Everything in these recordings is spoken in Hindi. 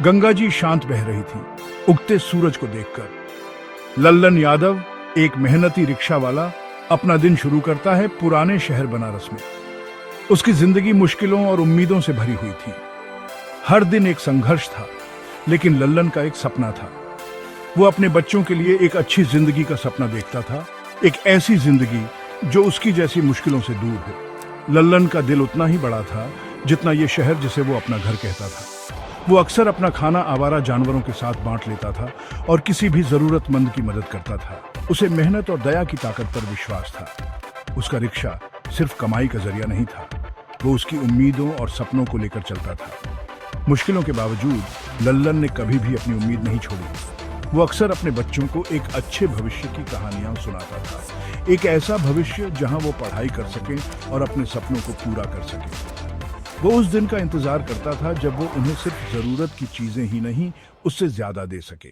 गंगा जी शांत बह रही थी उगते सूरज को देखकर। लल्लन यादव, एक मेहनती रिक्शा वाला, अपना दिन शुरू करता है पुराने शहर बनारस में। उसकी जिंदगी मुश्किलों और उम्मीदों से भरी हुई थी। हर दिन एक संघर्ष था, लेकिन लल्लन का एक सपना था। वो अपने बच्चों के लिए एक अच्छी जिंदगी का सपना देखता था, एक ऐसी जिंदगी जो उसकी जैसी मुश्किलों से दूर हो। लल्लन का दिल उतना ही बड़ा था जितना ये शहर जिसे वो अपना घर कहता था। वो अक्सर अपना खाना आवारा जानवरों के साथ बांट लेता था और किसी भी जरूरतमंद की मदद करता था। उसे मेहनत और दया की ताकत पर विश्वास था। उसका रिक्शा सिर्फ कमाई का जरिया नहीं था, वो उसकी उम्मीदों और सपनों को लेकर चलता था। मुश्किलों के बावजूद लल्लन ने कभी भी अपनी उम्मीद नहीं छोड़ी। वो अक्सर अपने बच्चों को एक अच्छे भविष्य की कहानियां सुनाता था, एक ऐसा भविष्य जहां वो पढ़ाई कर सकें और अपने सपनों को पूरा कर सकें। वो उस दिन का इंतजार करता था जब वो उन्हें सिर्फ जरूरत की चीजें ही नहीं, उससे ज्यादा दे सके।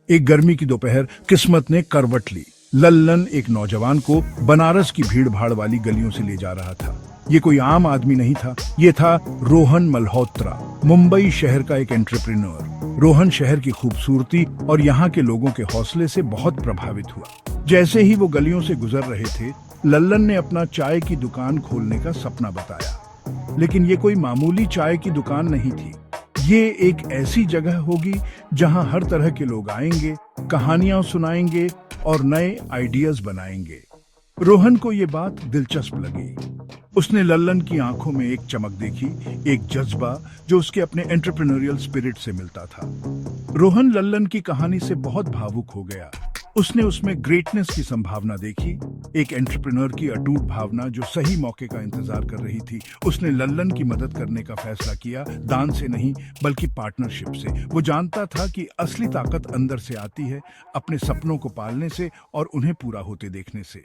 एक गर्मी की दोपहर किस्मत ने करवट ली। लल्लन एक नौजवान को बनारस की भीड़ भाड़ वाली गलियों से ले जा रहा था। ये कोई आम आदमी नहीं था, ये था रोहन मल्होत्रा, मुंबई शहर का एक एंटरप्रेन्योर। रोहन शहर की खूबसूरती और यहाँ के लोगों के हौसले से बहुत प्रभावित हुआ। जैसे ही वो गलियों से गुजर रहे थे, लल्लन ने अपना चाय की दुकान खोलने का सपना बताया। लेकिन ये कोई मामूली चाय की दुकान नहीं थी। ये एक ऐसी जगह होगी जहां हर तरह के लोग आएंगे, कहानियां सुनाएंगे और नए आइडियाज बनाएंगे। रोहन को ये बात दिलचस्प लगी। उसने लल्लन की आंखों में एक चमक देखी, एक जज्बा जो उसके अपने एंटरप्रेन्योरियल स्पिरिट से मिलता था। रोहन लल्लन की कहानी से बहुत भावुक हो गया। उसने उसमें ग्रेटनेस की संभावना देखी, एक एंटरप्रेन्योर की अटूट भावना जो सही मौके का इंतजार कर रही थी। उसने लल्लन की मदद करने का फैसला किया, दान से नहीं बल्कि पार्टनरशिप से। वो जानता था कि असली ताकत अंदर से आती है, अपने सपनों को पालने से और उन्हें पूरा होते देखने से।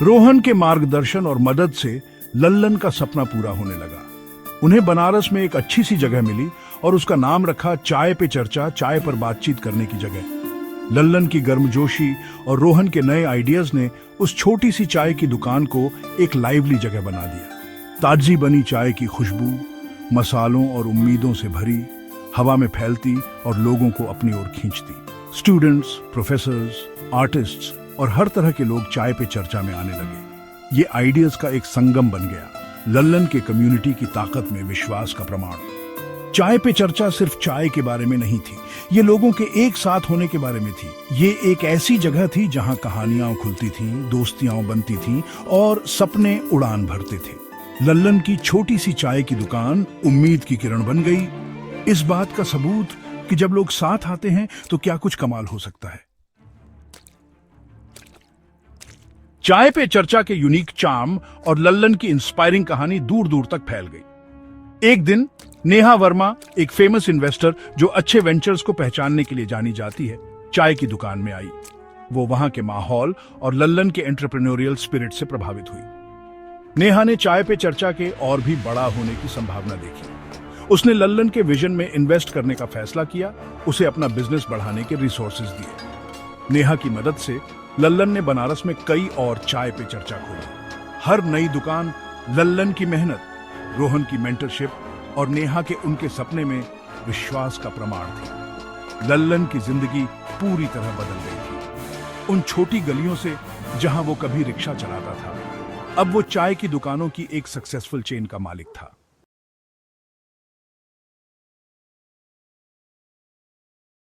रोहन के मार्गदर्शन और मदद से लल्लन का सपना पूरा होने लगा। उन्हें बनारस में एक अच्छी सी जगह मिली और उसका नाम रखा चाय पे चर्चा, चाय पर बातचीत करने की जगह। लल्लन की गर्मजोशी और रोहन के नए आइडियाज ने उस छोटी सी चाय की दुकान को एक लाइवली जगह बना दिया। ताजी बनी चाय की खुशबू मसालों और उम्मीदों से भरी, हवा में फैलती और लोगों को अपनी ओर खींचती। स्टूडेंट्स, प्रोफेसर्स, आर्टिस्ट्स और हर तरह के लोग चाय पे चर्चा में आने लगे। ये आइडियाज का एक संगम बन गया, लल्लन के कम्युनिटी की ताकत में विश्वास का प्रमाण। चाय पे चर्चा सिर्फ चाय के बारे में नहीं थी, ये लोगों के एक साथ होने के बारे में थी। ये एक ऐसी जगह थी जहां कहानियां खुलती थीं, दोस्तियां बनती थीं और सपने उड़ान भरते थे। लल्लन की छोटी सी चाय की दुकान उम्मीद की किरण बन गई, इस बात का सबूत कि जब लोग साथ आते हैं तो क्या कुछ कमाल हो सकता है। चाय पे चर्चा के यूनिक चार्म और लल्लन की इंस्पायरिंग कहानी दूर दूर तक फैल गई। एक दिन नेहा वर्मा, एक फेमस इन्वेस्टर जो अच्छे वेंचर्स को पहचानने के लिए जानी जाती है, चाय की दुकान में आई। वो वहां के माहौल और लल्लन के एंटरप्रेन्योरियल स्पिरिट से प्रभावित हुई। नेहा ने चाय पे चर्चा के और भी बड़ा होने की संभावना देखी। उसने लल्लन के विजन में इन्वेस्ट करने का फैसला किया, उसे अपना बिजनेस बढ़ाने के रिसोर्सेज दिए। नेहा की मदद से लल्लन ने बनारस में कई और चाय पे चर्चा खोली। हर नई दुकान लल्लन की मेहनत, रोहन की मेंटरशिप और नेहा के उनके सपने में विश्वास का प्रमाण थी। लल्लन की जिंदगी पूरी तरह बदल गई थी। उन छोटी गलियों से जहां वो कभी रिक्शा चलाता था, अब वो चाय की दुकानों की एक सक्सेसफुल चेन का मालिक था।